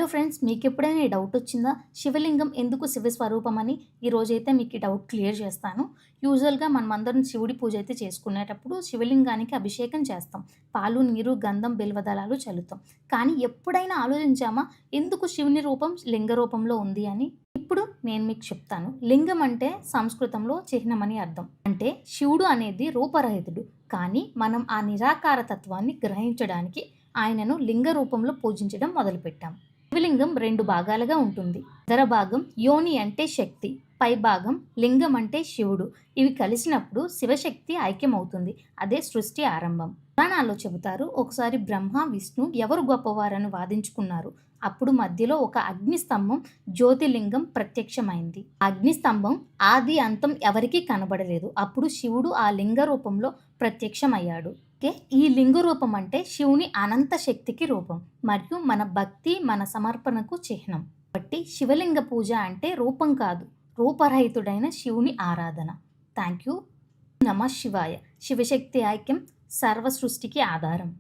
Hello friends, మీకు ఎప్పుడైనా ఈ డౌట్ వచ్చిందా? శివలింగం ఎందుకు శివ స్వరూపం అని ఈరోజైతే మీకు ఈ డౌట్ క్లియర్ చేస్తాను. యూజువల్‌గా మనమందరం శివుడి పూజ అయితే చేసుకునేటప్పుడు శివలింగానికి అభిషేకం చేస్తాం. పాలు, నీరు, గంధం, బిల్వదళాలు చల్లుతాం. కానీ ఎప్పుడైనా ఆలోచించామా ఎందుకు శివుని రూపం లింగ రూపంలో ఉంది అని? ఇప్పుడు నేను మీకు చెప్తాను. లింగం అంటే సంస్కృతంలో చిహ్నమని అర్థం. అంటే శివుడు అనేది రూపరహితుడు. కానీ మనం ఆ నిరాకార తత్వాన్ని గ్రహించడానికి ఆయనను లింగ రూపంలో పూజించడం మొదలుపెట్టాం. శివలింగం 2 భాగాలుగా ఉంటుంది. ఉత్తర భాగం యోని అంటే శక్తి, పై భాగం లింగం అంటే శివుడు. ఇవి కలిసినప్పుడు శివశక్తి ఐక్యమవుతుంది. అదే సృష్టి ఆరంభం. పురాణాల్లో చెబుతారు, ఒకసారి బ్రహ్మ, విష్ణు ఎవరు గొప్పవారని వాదించుకున్నారు. అప్పుడు మధ్యలో ఒక అగ్నిస్తంభం, జ్యోతిలింగం ప్రత్యక్షమైంది. అగ్నిస్తంభం ఆది అంతం ఎవరికీ కనబడలేదు. అప్పుడు శివుడు ఆ లింగ రూపంలో ప్రత్యక్షమయ్యాడు. ఈ లింగ రూపం అంటే శివుని అనంత శక్తికి రూపం మరియు మన భక్తి, మన సమర్పణకు చిహ్నం. కాబట్టి శివలింగ పూజ అంటే రూపం కాదు, రూపరహితుడైన శివుని ఆరాధన. Thank you. నమః శివాయ. శివశక్తి ఐక్యం సర్వ సృష్టికి ఆధారం.